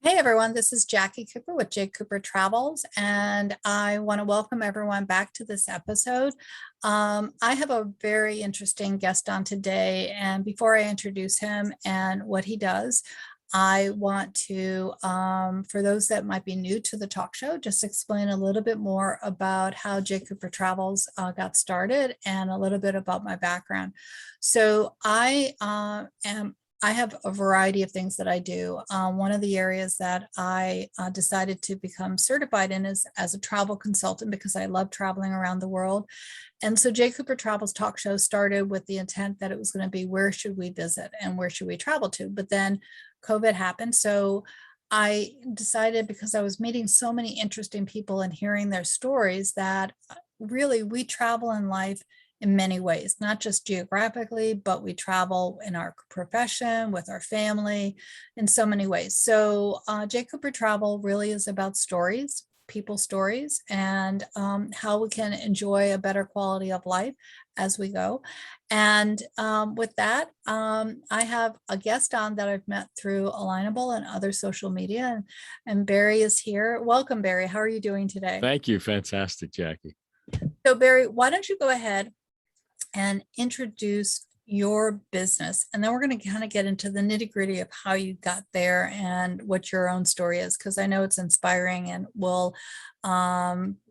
Hey everyone, this is Jacqui Cooper with JCooperTravels, and I want to welcome everyone back to this episode. I have a very interesting guest on today, and before I introduce him and what he does, I want to, for those that might be new to the talk show, just explain a little bit more about how JCooperTravels got started and a little bit about my background. So I have a variety of things that I do. One of the areas that I decided to become certified in is as a travel consultant because I love traveling around the world. And so JCooperTravels talk show started with the intent that it was going to be where should we visit and where should we travel to? But then COVID happened. So I decided, because I was meeting so many interesting people and hearing their stories, that really we travel in life in many ways, not just geographically, but we travel in our profession, with our family, in so many ways. So J. Cooper Travel really is about stories, people stories, and how we can enjoy a better quality of life as we go. And with that, I have a guest on that I've met through Alignable and other social media, and Barry is here. Welcome, Barry. How are you doing today? Thank you. Fantastic, Jacqui. So Barry, why don't you go ahead and introduce your business, and then we're going to kind of get into the nitty-gritty of how you got there and what your own story is, because I know it's inspiring and will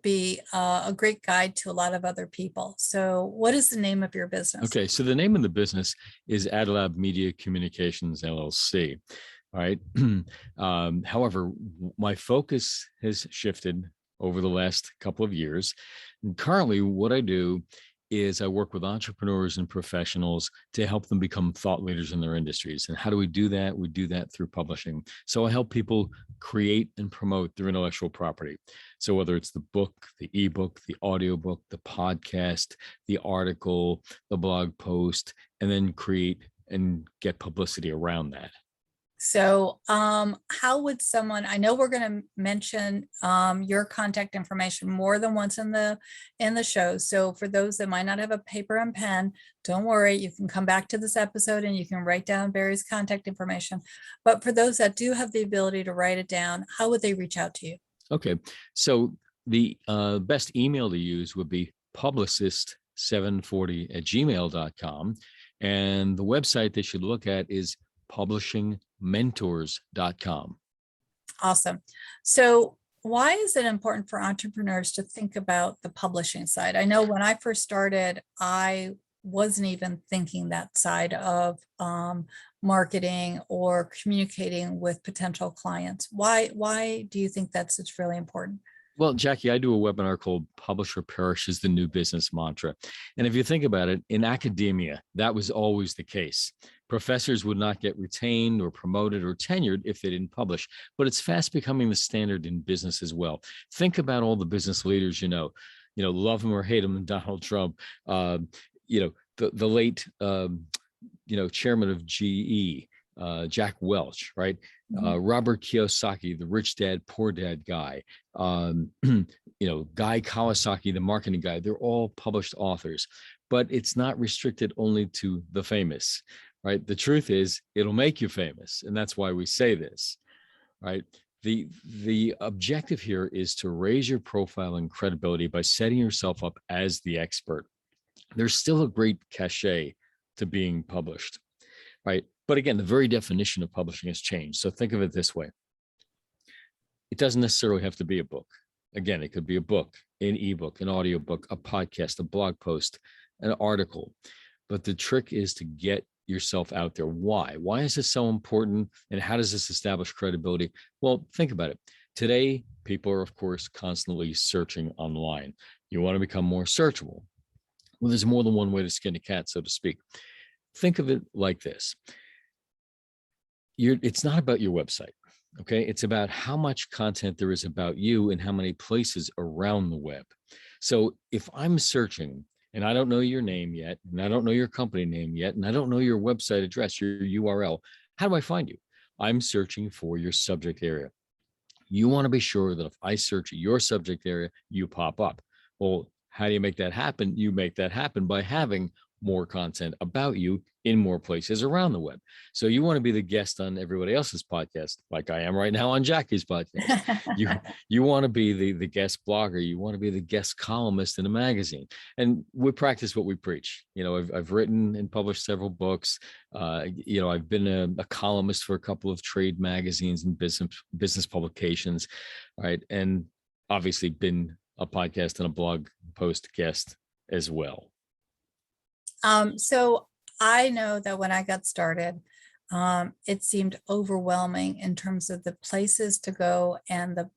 be a great guide to a lot of other people. So what is the name of your business? Okay, so the name of the business is Adlab Media Communications LLC. All right. However, my focus has shifted over the last couple of years. And currently, what I do is I work with entrepreneurs and professionals to help them become thought leaders in their industries. And how do we do that? We do that through publishing. So I help people create and promote their intellectual property. So whether it's the book, the ebook, the audiobook, the podcast, the article, the blog post, and then create and get publicity around that. So how would someone, I know we're going to mention your contact information more than once in the show. So for those that might not have a paper and pen, don't worry, you can come back to this episode and you can write down Barry's contact information. But for those that do have the ability to write it down, how would they reach out to you? Okay, so the best email to use would be publicist740@gmail.com. And the website they should look at is publishingmentors.com. Awesome. So why is it important for entrepreneurs to think about the publishing side? I know when I first started, I wasn't even thinking that side of marketing or communicating with potential clients. Why do you think that's it's really important? Well, Jacqui, I do a webinar called Publish or Perish is the New Business Mantra. And if you think about it, in academia, that was always the case. Professors would not get retained or promoted or tenured if they didn't publish, but it's fast becoming the standard in business as well. Think about all the business leaders, love them or hate them, Donald Trump, the late, chairman of GE, Jack Welch, right? Robert Kiyosaki, the rich dad, poor dad guy, Guy Kawasaki, the marketing guy, they're all published authors, but it's not restricted only to the famous, right? The truth is it'll make you famous. And that's why we say this, right? The objective here is to raise your profile and credibility by setting yourself up as the expert. There's still a great cachet to being published, right? But again, the very definition of publishing has changed. So think of it this way. It doesn't necessarily have to be a book. Again, it could be a book, an ebook, an audiobook, a podcast, a blog post, an article. But the trick is to get yourself out there. Why? Why is this so important? And how does this establish credibility? Well, think about it. Today, people are, of course, constantly searching online. You want to become more searchable. Well, there's more than one way to skin a cat, so to speak. Think of it like this. It's not about your website, okay? It's about how much content there is about you and how many places around the web. So if I'm searching and I don't know your name yet, and I don't know your company name yet, and I don't know your website address, your URL, how do I find you? I'm searching for your subject area. You want to be sure that if I search your subject area, you pop up. Well, how do you make that happen? You make that happen by having more content about you in more places around the web. So you want to be the guest on everybody else's podcast, like I am right now on Jacqui's podcast. You want to be the guest blogger. You want to be the guest columnist in a magazine. And we practice what we preach. I've written and published several books. I've been a columnist for a couple of trade magazines and business publications. Right. And obviously been a podcast and a blog post guest as well. So I know that when I got started, it seemed overwhelming in terms of the places to go and the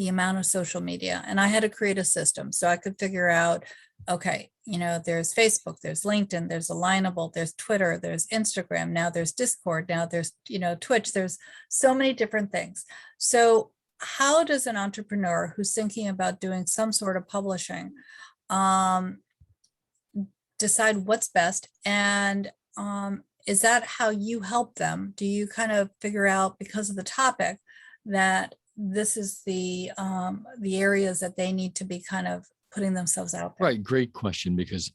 amount of social media. And I had to create a system so I could figure out, okay, there's Facebook, there's LinkedIn, there's Alignable, there's Twitter, there's Instagram, now there's Discord, now there's, Twitch, there's so many different things. So how does an entrepreneur who's thinking about doing some sort of publishing decide what's best? And is that how you help them? Do you kind of figure out, because of the topic, that this is the areas that they need to be kind of putting themselves out there? Right. Great question, because,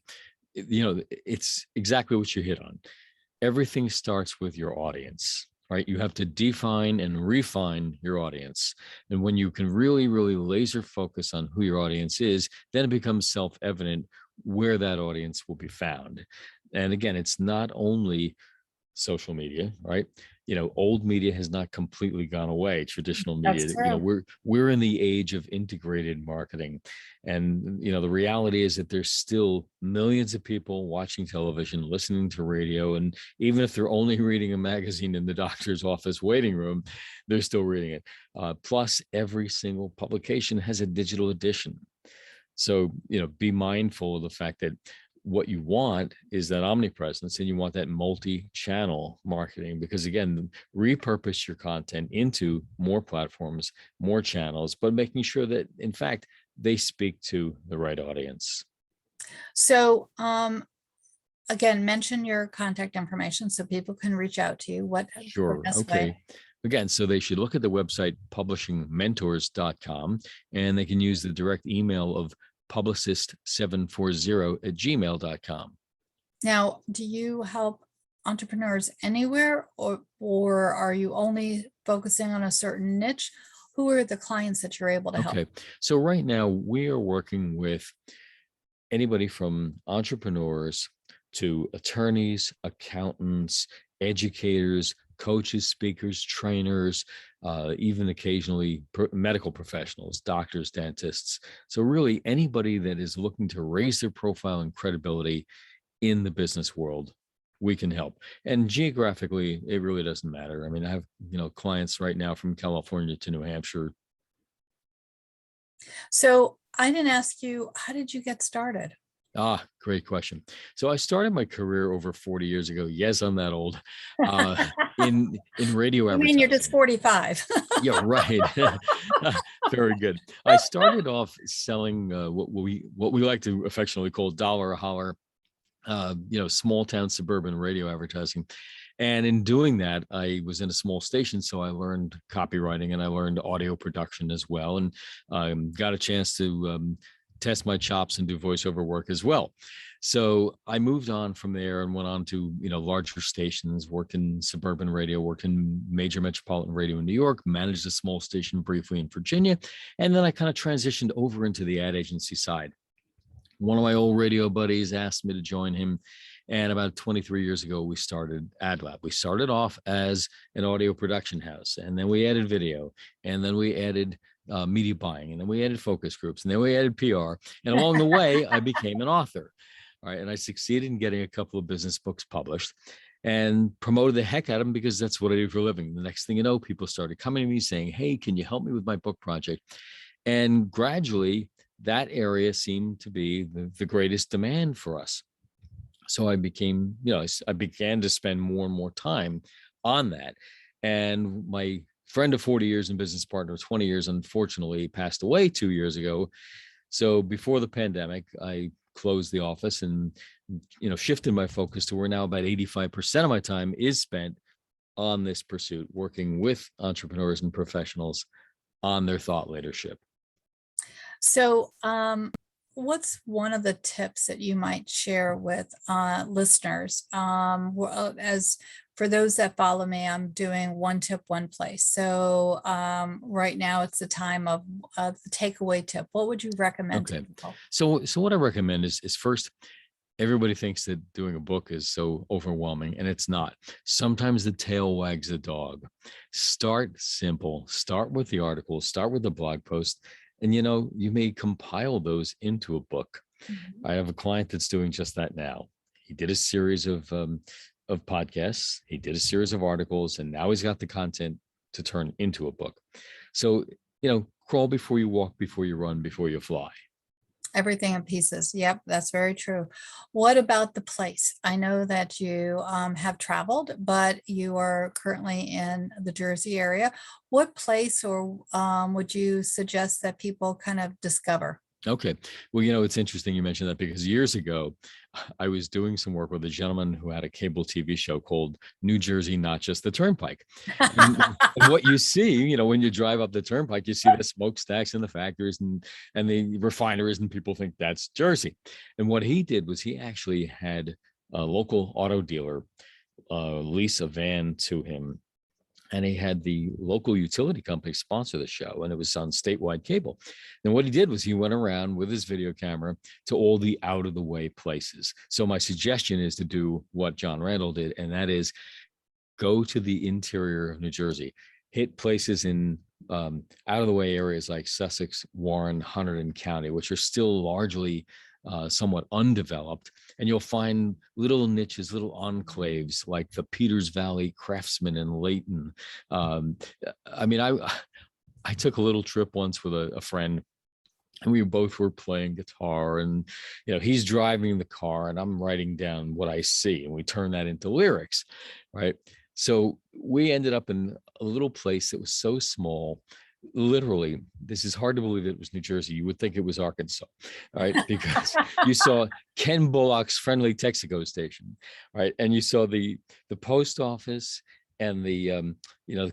it's exactly what you hit on. Everything starts with your audience, right? You have to define and refine your audience. And when you can really, really laser focus on who your audience is, then it becomes self-evident where that audience will be found. And again, it's not only social media, right? Old media has not completely gone away. Traditional media, we're in the age of integrated marketing. And, the reality is that there's still millions of people watching television, listening to radio. And even if they're only reading a magazine in the doctor's office waiting room, they're still reading it. Plus, every single publication has a digital edition. So, be mindful of the fact that what you want is that omnipresence, and you want that multi-channel marketing, because again, repurpose your content into more platforms, more channels, but making sure that in fact they speak to the right audience. So again, mention your contact information so people can reach out to you. Sure. Okay. Way? Again, so they should look at the website publishingmentors.com, and they can use the direct email of publicist740@gmail.com. Now, do you help entrepreneurs anywhere, or are you only focusing on a certain niche? Who are the clients that you're able to help? Okay. So right now we are working with anybody from entrepreneurs to attorneys, accountants, educators, coaches, speakers, trainers, even occasionally medical professionals, doctors, dentists. So really anybody that is looking to raise their profile and credibility in the business world, we can help. And geographically, it really doesn't matter. I mean, I have, clients right now from California to New Hampshire. So I didn't ask you, how did you get started? Great question. So I started my career over 40 years ago. Yes, I'm that old. In radio advertising. I mean, you're just 45. Yeah, right. Very good. I started off selling what we like to affectionately call dollar a holler, small town suburban radio advertising. And in doing that, I was in a small station, so I learned copywriting and I learned audio production as well, and got a chance to test my chops and do voiceover work as well. So I moved on from there and went on to, larger stations, worked in suburban radio, worked in major metropolitan radio in New York, managed a small station briefly in Virginia. And then I kind of transitioned over into the ad agency side. One of my old radio buddies asked me to join him. And about 23 years ago, we started AdLab. We started off as an audio production house, and then we added video, and then we added media buying, and then we added focus groups, and then we added PR. And along the way, I became an author. All right. And I succeeded in getting a couple of business books published and promoted the heck out of them, because that's what I do for a living. The next thing you know, people started coming to me saying, hey, can you help me with my book project? And gradually, that area seemed to be the greatest demand for us. So I became, I began to spend more and more time on that. And my friend of 40 years and business partner of 20 years, unfortunately, passed away 2 years ago. So before the pandemic, I closed the office and, shifted my focus to where now about 85% of my time is spent on this pursuit, working with entrepreneurs and professionals on their thought leadership. So what's one of the tips that you might share with listeners? As for those that follow me, I'm doing one tip, one place. So right now it's the time of the takeaway tip. What would you recommend to Okay. people? So what I recommend is first, everybody thinks that doing a book is so overwhelming, and it's not. Sometimes the tail wags the dog. Start simple. Start with the article, start with the blog post, and you may compile those into a book. Mhm. I have a client that's doing just that now. He did a series of podcasts, he did a series of articles, and now he's got the content to turn into a book. So, crawl before you walk, before you run, before you fly. Everything in pieces. Yep, that's very true. What about the place? I know that you have traveled, but you are currently in the Jersey area. What place or would you suggest that people kind of discover? Okay. Well, it's interesting you mentioned that, because years ago, I was doing some work with a gentleman who had a cable TV show called New Jersey, Not Just the Turnpike. And what you see, when you drive up the turnpike, you see the smokestacks and the factories and the refineries, and people think that's Jersey. And what he did was he actually had a local auto dealer lease a van to him, and he had the local utility company sponsor the show, and it was on statewide cable. And what he did was he went around with his video camera to all the out of the way places. So my suggestion is to do what John Randall did, and that is go to the interior of New Jersey, hit places in out of the way areas like Sussex, Warren, Hunterdon County, which are still largely somewhat undeveloped. And you'll find little niches, little enclaves like the Peters Valley Craftsman in Layton. Um, I mean, I took a little trip once with a friend, and we both were playing guitar, and he's driving the car and I'm writing down what I see, and we turn that into lyrics, right? So we ended up in a little place that was so small. Literally, this is hard to believe it was New Jersey. You would think it was Arkansas, right? Because you saw Ken Bullock's Friendly Texaco station, right? And you saw the post office and the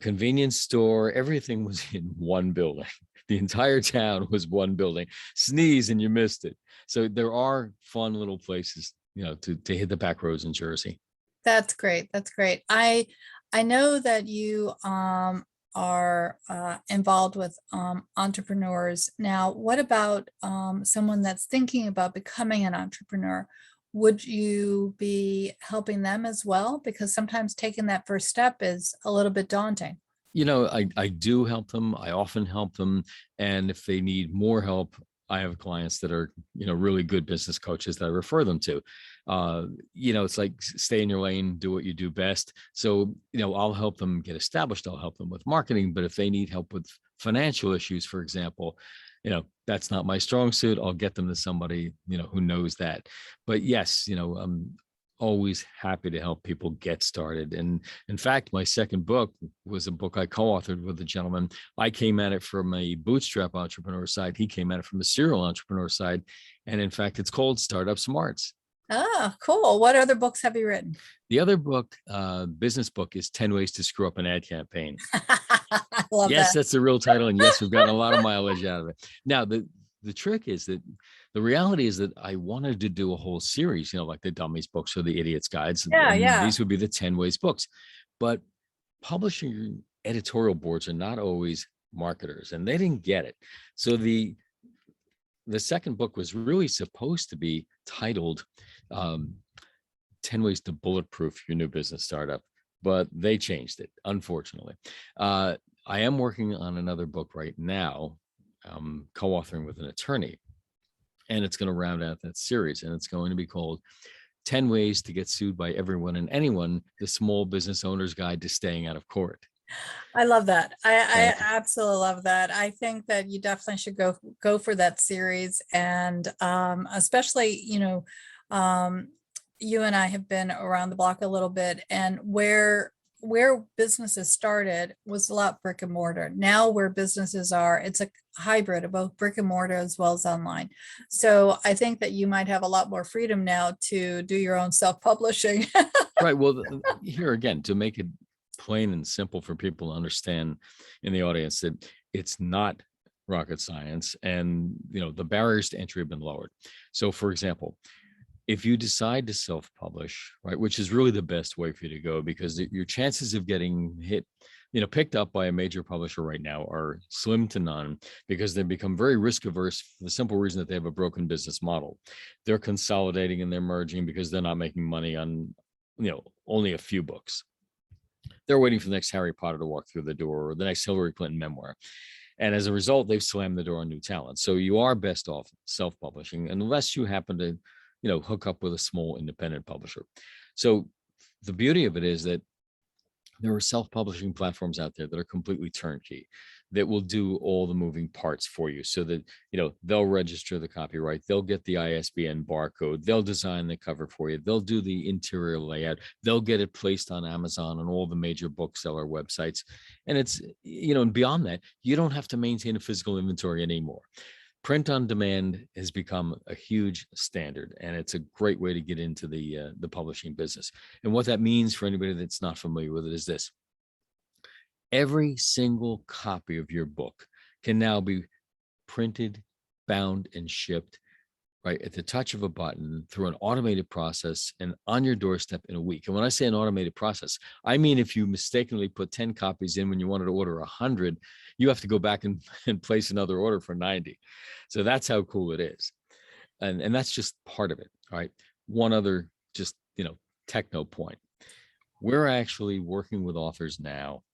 convenience store. Everything was in one building. The entire town was one building. Sneeze and you missed it. So there are fun little places, to hit the back roads in Jersey. That's great. That's great. I know that you are involved with entrepreneurs. Now, what about someone that's thinking about becoming an entrepreneur? Would you be helping them as well? Because sometimes taking that first step is a little bit daunting. I do help them. I often help them. And if they need more help, I have clients that are, really good business coaches that I refer them to. It's like stay in your lane, do what you do best. So, I'll help them get established. I'll help them with marketing. But if they need help with financial issues, for example, that's not my strong suit. I'll get them to somebody, who knows that. But yes, I'm always happy to help people get started. And in fact, my second book was a book I co-authored with a gentleman. I came at it from a bootstrap entrepreneur side. He came at it from a serial entrepreneur side. And in fact, it's called Startup Smarts. Oh, cool. What other books have you written? The other book, business book, is 10 Ways to Screw Up an Ad Campaign. I love Yes, that. that's the real title. And yes, we've gotten a lot of mileage out of it. Now, the trick is that the reality is that I wanted to do a whole series, like the Dummies books or the Idiot's Guides. Yeah, And yeah. these would be the 10 Ways books. But publishing editorial boards are not always marketers, and they didn't get it. So the second book was really supposed to be titled 10 Ways to Bulletproof Your New Business Startup, but they changed it, unfortunately. I am working on another book right now, co-authoring with an attorney, and it's going to round out that series, and it's going to be called 10 Ways to Get Sued by Everyone and Anyone, the Small Business Owner's Guide to Staying Out of Court. I love that. I Thank you. absolutely love that. I think that you definitely should go for that series. And especially, you and I have been around the block a little bit, and where businesses started was a lot brick and mortar. Now where businesses are, it's a hybrid of both brick and mortar as well as online. So I think that you might have a lot more freedom now to do your own self-publishing. Right. Well, here again, to make it plain and simple for people to understand in the audience, that it's not rocket science, and the barriers to entry have been lowered. So for example, if you decide to self-publish, right, which is really the best way for you to go, because your chances of getting picked up by a major publisher right now are slim to none, because they become very risk averse for the simple reason that they have a broken business model. They're consolidating and they're merging because they're not making money on, only a few books. They're waiting for the next Harry Potter to walk through the door, or the next Hillary Clinton memoir. And as a result, they've slammed the door on new talent. So you are best off self-publishing, unless you happen to, hook up with a small independent publisher. So the beauty of it is that there are self-publishing platforms out there that are completely turnkey, that will do all the moving parts for you, so that, they'll register the copyright, they'll get the ISBN barcode, they'll design the cover for you, they'll do the interior layout, they'll get it placed on Amazon and all the major bookseller websites. And it's, and beyond that, you don't have to maintain a physical inventory anymore. Print on demand has become a huge standard, and it's a great way to get into the publishing business. And what that means for anybody that's not familiar with it is this: every single copy of your book can now be printed, bound, and shipped right at the touch of a button through an automated process and on your doorstep in a week. And when I say an automated process, I mean, if you mistakenly put 10 copies in when you wanted to order 100, you have to go back and place another order for 90. So that's how cool it is. And that's just part of it. All right. One other just, techno point. We're actually working with authors now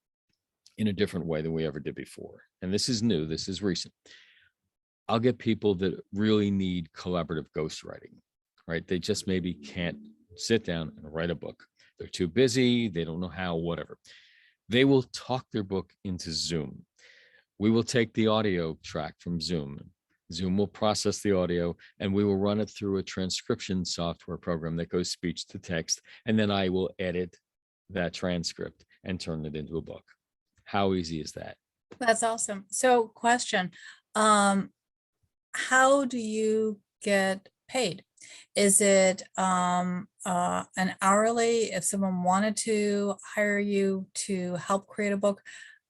in a different way than we ever did before. And this is new. This is recent. I'll get people that really need collaborative ghostwriting, right? They just maybe can't sit down and write a book. They're too busy. They don't know how, whatever. They will talk their book into Zoom. We will take the audio track from Zoom. Zoom will process the audio, and we will run it through a transcription software program that goes speech to text. And then I will edit that transcript and turn it into a book. How easy is that? That's awesome. So question, how do you get paid? Is it an hourly? If someone wanted to hire you to help create a book,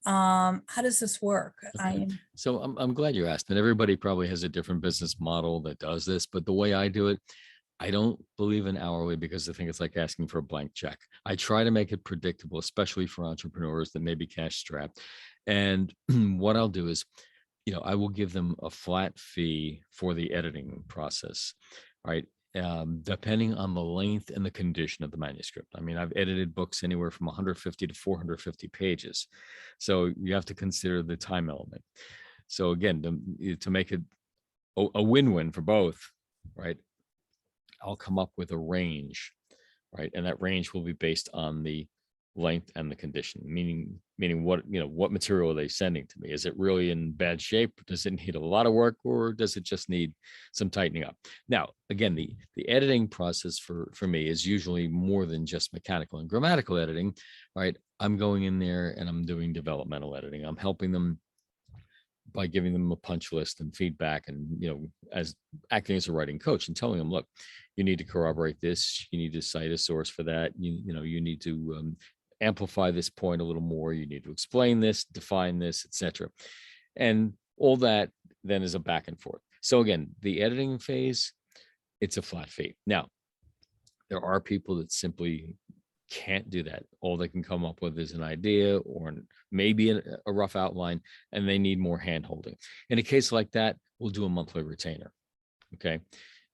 how does this work? Okay. So I'm glad you asked. And everybody probably has a different business model that does this, but the way I do it, I don't believe in hourly, because I think it's like asking for a blank check. I try to make it predictable, especially for entrepreneurs that may be cash strapped. And what I'll do is, I will give them a flat fee for the editing process, right? Depending on the length and the condition of the manuscript. I mean, I've edited books anywhere from 150 to 450 pages. So you have to consider the time element. So again, to make it a win-win for both, right? I'll come up with a range, right? And that range will be based on the length and the condition, meaning what material are they sending to me? Is it really in bad shape? Does it need a lot of work, or does it just need some tightening up? Now, again, the editing process for me is usually more than just mechanical and grammatical editing, right? I'm going in there and I'm doing developmental editing. I'm helping them by giving them a punch list and feedback, and as acting as a writing coach and telling them, look, you need to corroborate this, you need to cite a source for that, you need to amplify this point a little more, you need to explain this, define this, etc. And all that then is a back and forth. So again, the editing phase, it's a flat fee. Now, there are people that simply can't do that. All they can come up with is an idea or maybe a rough outline, and they need more hand holding. In a case like that, we'll do a monthly retainer. Okay.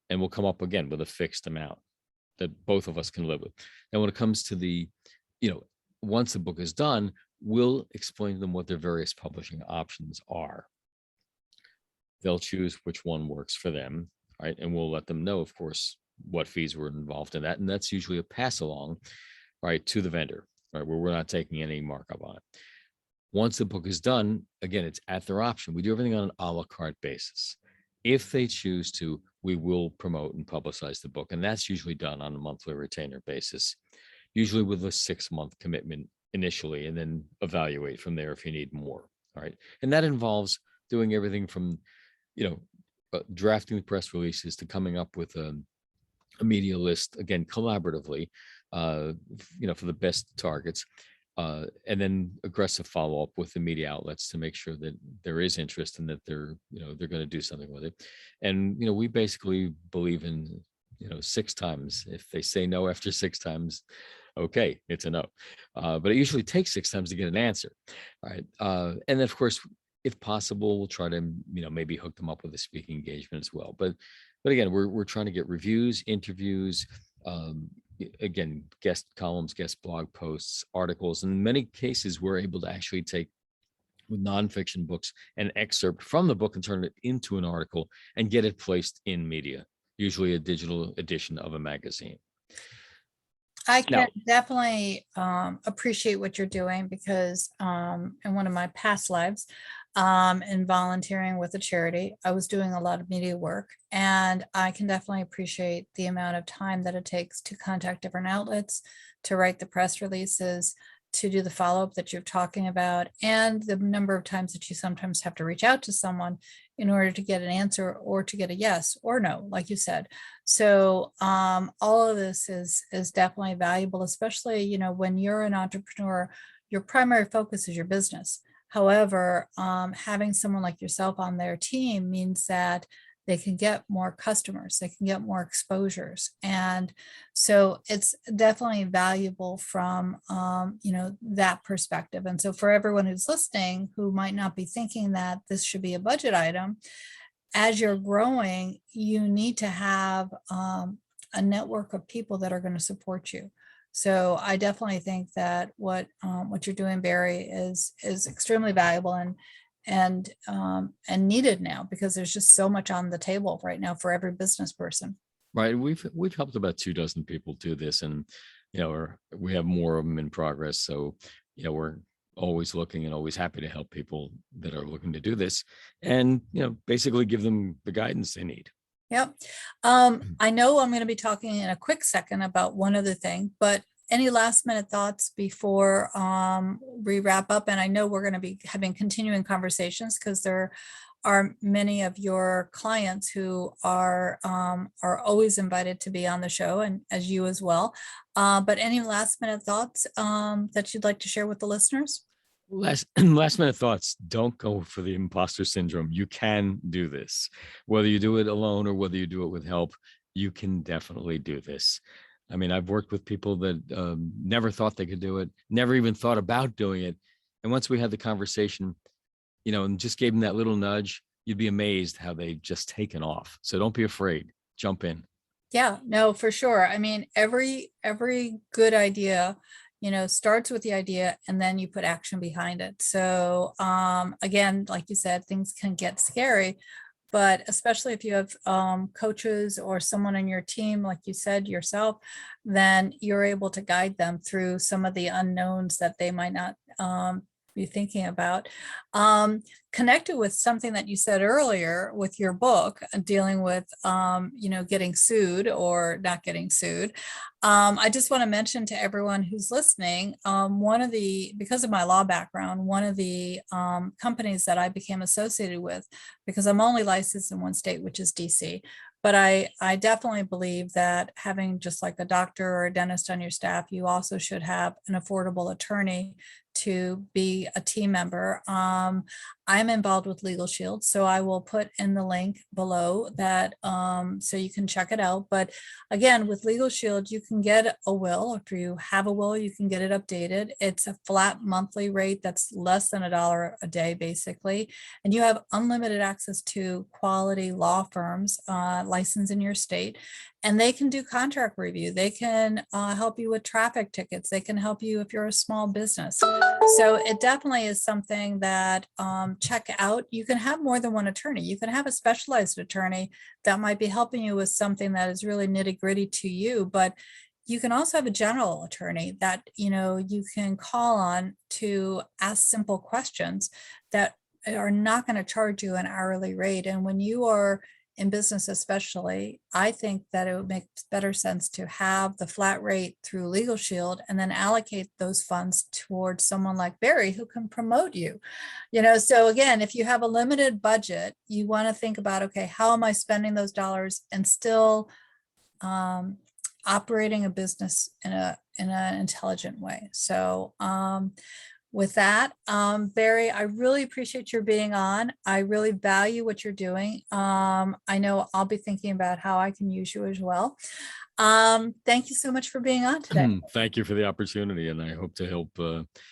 And we'll come up again with a fixed amount that both of us can live with. And when it comes to the, once the book is done, we'll explain to them what their various publishing options are. They'll choose which one works for them, right? And we'll let them know, of course, what fees were involved in that. And that's usually a pass along, right, to the vendor, right, where we're not taking any markup on it. Once the book is done, again, it's at their option. We do everything on an a la carte basis. If they choose to, we will promote and publicize the book. And that's usually done on a monthly retainer basis, usually with a 6-month commitment initially, and then evaluate from there if you need more. All right. And that involves doing everything from, drafting the press releases to coming up with a media list, again, collaboratively, for the best targets. And then aggressive follow-up with the media outlets to make sure that there is interest and that they're going to do something with it. And, we basically believe in, 6 times. If they say no after 6 times, okay, it's a no. But it usually takes 6 times to get an answer. All right. And then of course, if possible, we'll try to, maybe hook them up with a speaking engagement as well. But again, we're trying to get reviews, interviews, again, guest columns, guest blog posts, articles. In many cases, we're able to actually take with nonfiction books an excerpt from the book and turn it into an article and get it placed in media, usually a digital edition of a magazine. I can definitely appreciate what you're doing because in one of my past lives, in volunteering with a charity, I was doing a lot of media work, and I can definitely appreciate the amount of time that it takes to contact different outlets, to write the press releases, to do the follow-up that you're talking about, and the number of times that you sometimes have to reach out to someone in order to get an answer or to get a yes or no, like you said. So all of this is definitely valuable, especially, when you're an entrepreneur, your primary focus is your business. However, having someone like yourself on their team means that they can get more customers, they can get more exposures. And so it's definitely valuable from, that perspective. And so for everyone who's listening, who might not be thinking that this should be a budget item, as you're growing, you need to have a network of people that are going to support you. So I definitely think that what you're doing, Barry, is extremely valuable and needed now, because there's just so much on the table right now for every business person. Right. We've helped about 24 people do this, and we have more of them in progress. So we're always looking and always happy to help people that are looking to do this, and basically give them the guidance they need. Yep. I know I'm going to be talking in a quick second about one other thing, but any last minute thoughts before we wrap up? And I know we're going to be having continuing conversations because there are many of your clients who are always invited to be on the show, and as you as well. But any last minute thoughts that you'd like to share with the listeners? Last minute thoughts. Don't go for the imposter syndrome. You can do this. Whether you do it alone or whether you do it with help, you can definitely do this. I mean, I've worked with people that never thought they could do it, never even thought about doing it. And once we had the conversation, and just gave them that little nudge, you'd be amazed how they just taken off. So don't be afraid. Jump in. Yeah, no, for sure. I mean, every good idea, starts with the idea and then you put action behind it. So again, like you said, things can get scary, but especially if you have coaches or someone on your team, like you said yourself, then you're able to guide them through some of the unknowns that they might not be thinking about. Connected with something that you said earlier with your book, dealing with, getting sued or not getting sued. I just want to mention to everyone who's listening, because of my law background, one of the companies that I became associated with, because I'm only licensed in one state, which is DC, but I definitely believe that having just like a doctor or a dentist on your staff, you also should have an affordable attorney to be a team member. I'm involved with Legal Shield, so I will put in the link below that so you can check it out. But again, with Legal Shield, you can get a will. If you have a will, you can get it updated. It's a flat monthly rate that's less than $1 a day, basically. And you have unlimited access to quality law firms licensed in your state. And they can do contract review. They can help you with traffic tickets. They can help you if you're a small business. So it definitely is something that check out. You can have more than one attorney. You can have a specialized attorney that might be helping you with something that is really nitty gritty to you, but you can also have a general attorney that you can call on to ask simple questions that are not going to charge you an hourly rate. And when you are in business especially, I think that it would make better sense to have the flat rate through Legal Shield and then allocate those funds towards someone like Barry who can promote you. So again, if you have a limited budget, you want to think about, okay, how am I spending those dollars and still operating a business in an intelligent way. So with that, Barry, I really appreciate your being on. I really value what you're doing. I know I'll be thinking about how I can use you as well. Thank you so much for being on today. Thank you for the opportunity, and I hope to help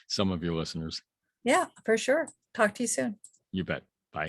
some of your listeners. Yeah, for sure. Talk to you soon. You bet.